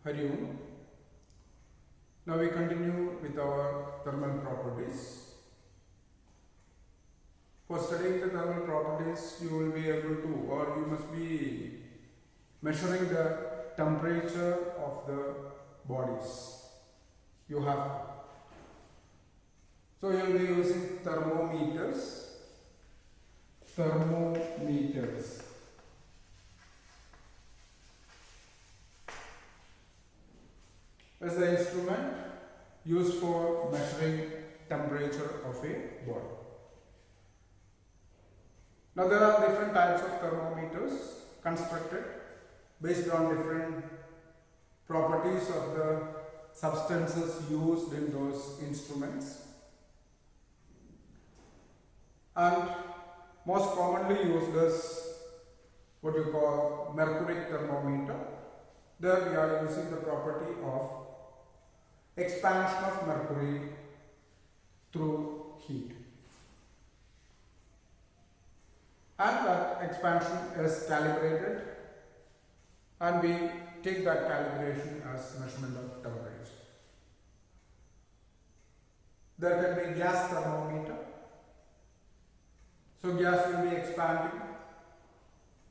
Hari Om. Now we continue with our thermal properties. For studying the thermal properties, you will be able to, or you must be measuring the temperature of the bodies. You have. So you will be using thermometers. Thermometers. Is the instrument used for measuring temperature of a body. Now there are different types of thermometers constructed based on different properties of the substances used in those instruments, and most commonly used is what you call mercuric thermometer. There we are using the property of expansion of mercury through heat, and that expansion is calibrated, and we take that calibration as measurement of temperature. There can be gas thermometer. So gas will be expanding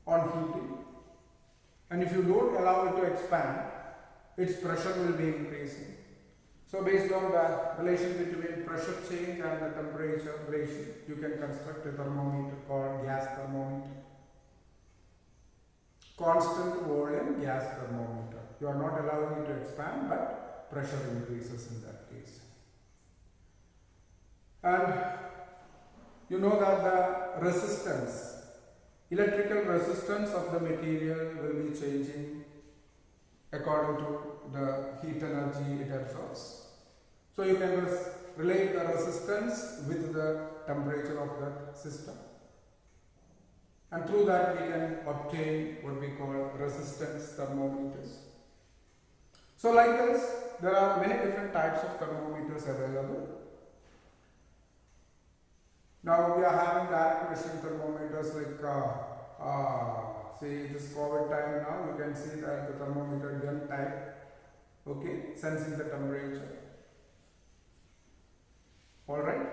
on heating, and if you don't allow it to expand, its pressure will be increasing. So based on the relation between pressure change and the temperature relation, you can construct a thermometer called gas thermometer. Constant volume gas thermometer. You are not allowing it to expand, but pressure increases in that case. And you know that the resistance, electrical resistance of the material will be changing according to the heat energy it absorbs. So you can relate the resistance with the temperature of that system, and through that we can obtain what we call resistance thermometers. So like this, there are many different types of thermometers available. Now we are having direct measuring thermometers like see this COVID time. Now you can see that the thermometer gun type, okay, sensing the temperature. Alright.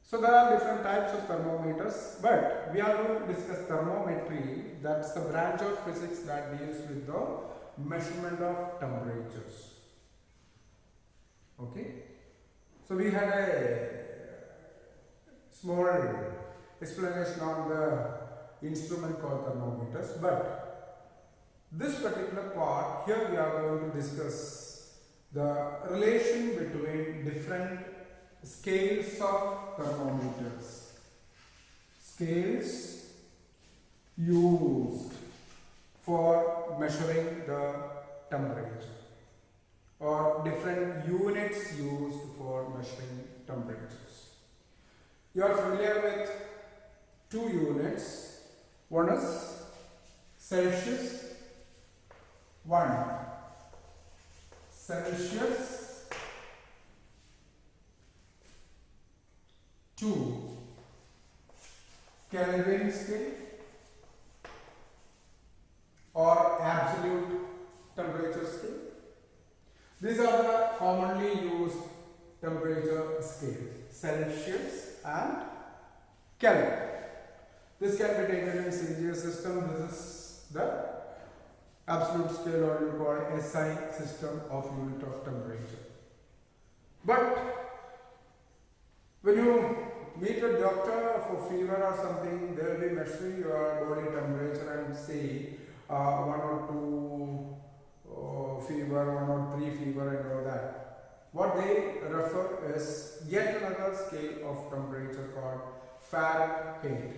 So there are different types of thermometers, but we are going to discuss thermometry. That's the branch of physics that deals with the measurement of temperatures. Okay. So we had a small explanation on the instrument called thermometers, but this particular part here we are going to discuss the relation between different scales of thermometers. Scales used for measuring the temperature, or different units used for measuring temperatures. You are familiar with two units. One is Celsius, one Celsius, two Kelvin scale or absolute temperature scale. These are the commonly used temperature scales, Celsius and Kelvin. This can be taken in Celsius system. This is the absolute scale, or you call SI system of unit of temperature. But when you meet a doctor for fever or something, they will be measuring your body temperature and say 1 or 2 fever, 1 or 3 fever and all that. What they refer is yet another scale of temperature called Fahrenheit.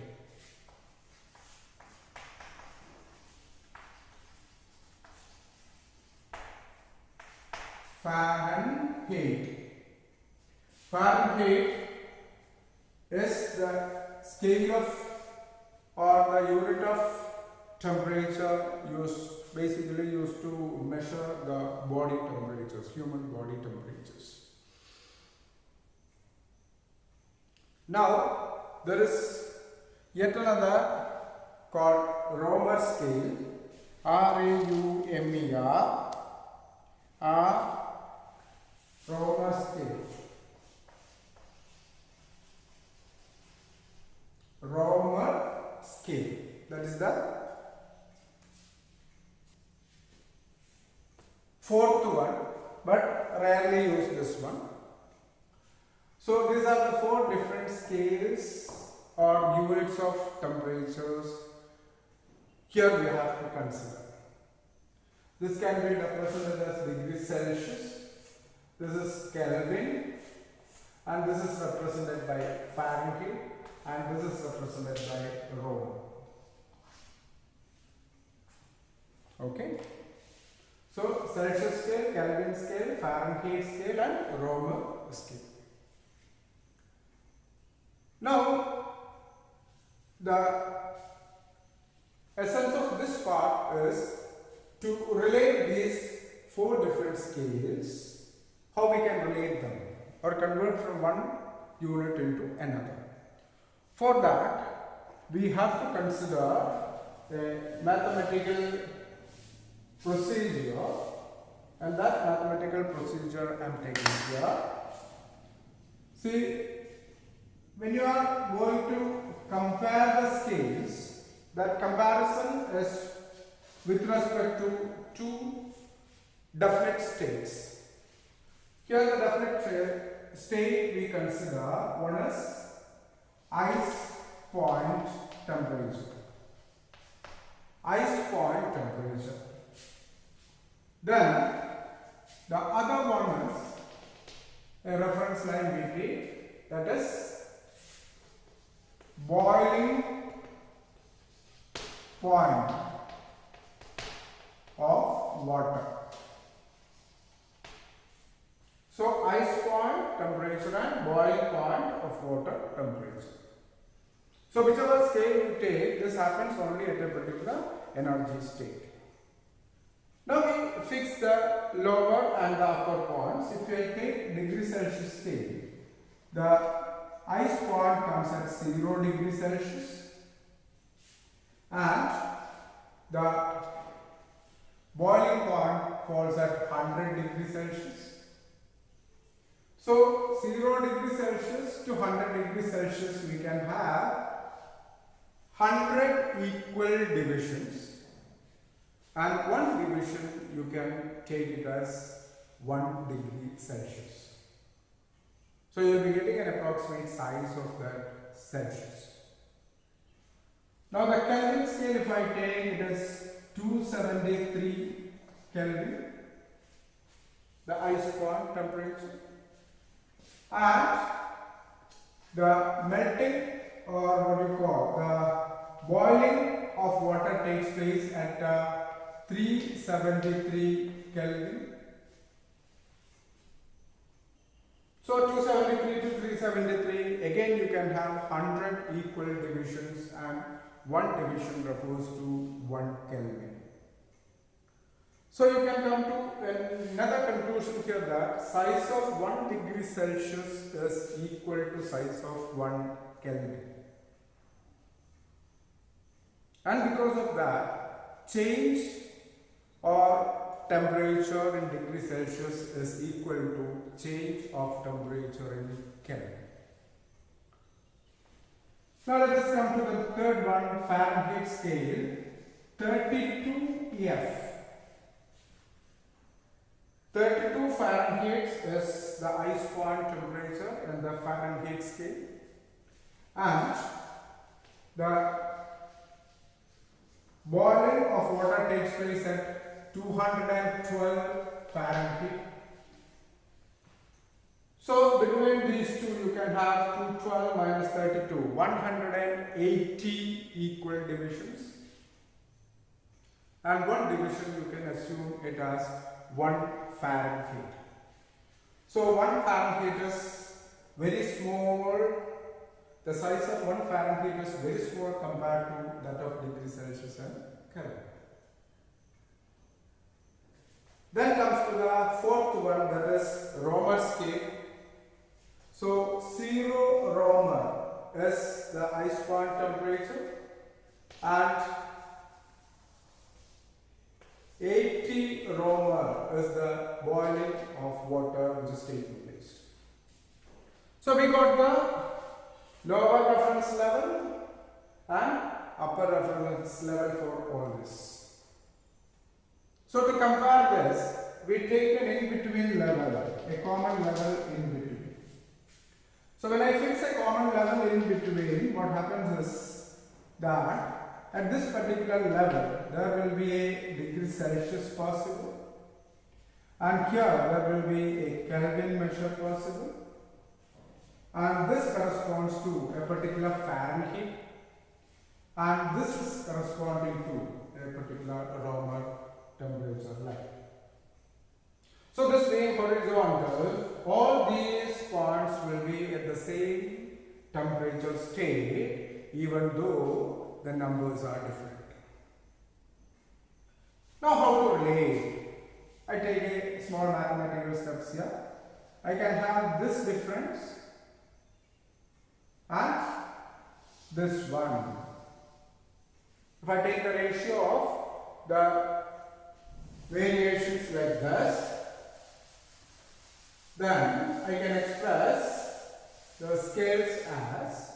Fahrenheit is the scale of, or the unit of temperature basically used to measure the body temperatures, human body temperatures. Now there is yet another called Romer scale, R-A-U-M-E-R, Romer scale. Romer scale. That is the fourth one, but rarely use this one. So these are the four different scales or units of temperatures here we have to consider. This can be represented as degrees Celsius, this is Kelvin, and this is represented by Fahrenheit, and this is represented by Romer. Okay. So Celsius scale, Kelvin scale, Fahrenheit scale, and Romer scale. Now, the essence of this part is to relate these four different scales, how we can relate them or convert from one unit into another. For that, we have to consider a mathematical procedure, and that mathematical procedure I am taking here. See, when you are going to compare the scales, that comparison is with respect to two definite states. Here the definite state we consider, one is ice point temperature. Ice point temperature. Then the other one is a reference line we take, that is boiling point of water. So ice point temperature and boiling point of water temperature. So whichever scale you take, this happens only at a particular energy state. Now we fix the lower and the upper points. If I take degree Celsius scale, the ice point comes at 0 degrees Celsius and the boiling point falls at 100 degrees Celsius. So 0 degrees Celsius to 100 degrees Celsius we can have 100 equal divisions, and one division you can take it as 1 degree Celsius. So you will be getting an approximate size of that Celsius. Now the Kelvin scale, if I take, it is 273 Kelvin, the ice point temperature, and the melting, or what you call the boiling of water takes place at 373 Kelvin. So 273 to 373, again you can have 100 equal divisions, and one division refers to 1 Kelvin. So you can come to another conclusion here, that size of 1 degree Celsius is equal to size of 1 Kelvin. And because of that, change or temperature in degree Celsius is equal to change of temperature in Kelvin. Now let us come to the third one, Fahrenheit scale, 32F. 32 Fahrenheit is the ice point temperature in the Fahrenheit scale, and the boiling of water takes place at 212 Fahrenheit. So between these two you can have 212 minus 32, 180 equal divisions, and one division you can assume it as 1 Fahrenheit. So 1 Fahrenheit is very small. The size of 1 Fahrenheit is very small compared to that of degree Celsius and Kelvin. Then comes to the fourth one, that is Romer scale. So 0 Romer is the ice point temperature, and 80 romer is the boiling of water which is taking place. So we got the lower reference level and upper reference level for all this. So to compare this, we take an in-between level, a common level in between. So when I fix a common level in between, what happens is that at this particular level, there will be a degree Celsius possible, and here there will be a Kelvin measure possible, and this corresponds to a particular Fahrenheit, and this is corresponding to a particular Romer temperature line. So this being horizontal, all these points will be at the same temperature state even though the numbers are different. Now how to relate? I take a small mathematical steps here. I can have this difference and this one. If I take the ratio of the variations like this, then I can express the scales as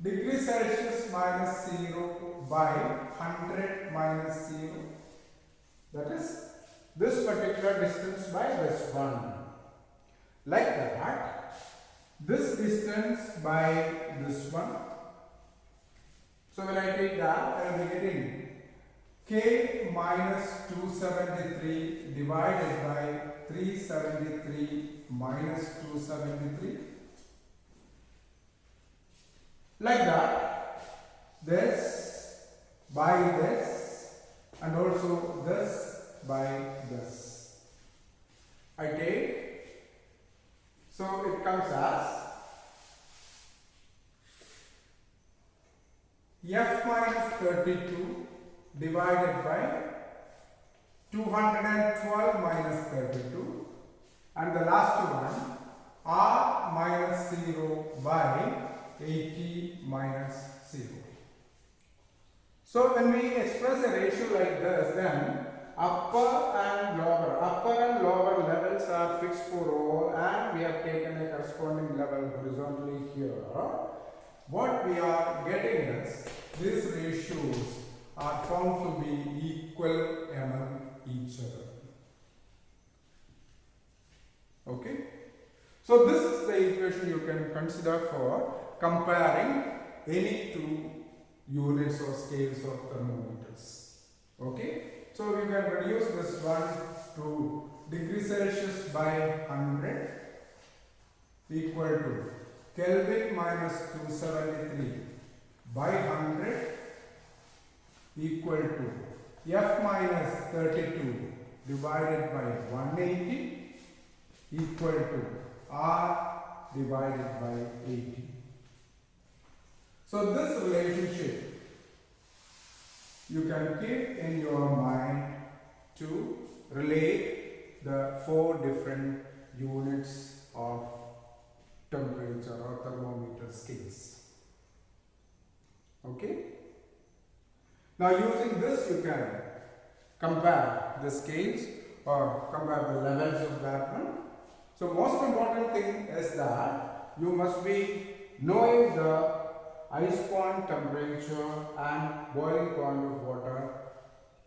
degree Celsius minus 0 by 100 minus 0. That is this particular distance by this one. Like that, this distance by this one. So when I take that, I will be getting K minus 273 divided by 373 minus 273. Like that, this by this and also this by this. I take, so it comes as F minus 32 divided by 212 minus 32, and the last one R minus 0 by 80 minus 0. So when we express a ratio like this, then upper and lower levels are fixed for all, and we have taken a corresponding level horizontally here. What we are getting is these ratios are found to be equal among each other. Okay? So this is the equation you can consider for comparing any two units or scales of thermometers. Okay? So we can reduce this one to degree Celsius by 100 equal to Kelvin minus 273 by 100 equal to F minus 32 divided by 180 equal to R divided by 80. So this relationship you can keep in your mind to relate the four different units of temperature or thermometer scales. Okay? Now using this you can compare the scales or compare the levels of that one. So most important thing is that you must be knowing the ice point temperature and boiling point of water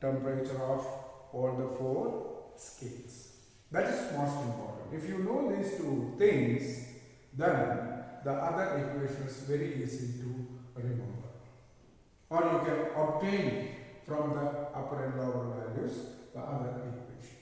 temperature of all the four scales. That is most important. If you know these two things, then the other equation is very easy to remember. Or you can obtain from the upper and lower values the other equation.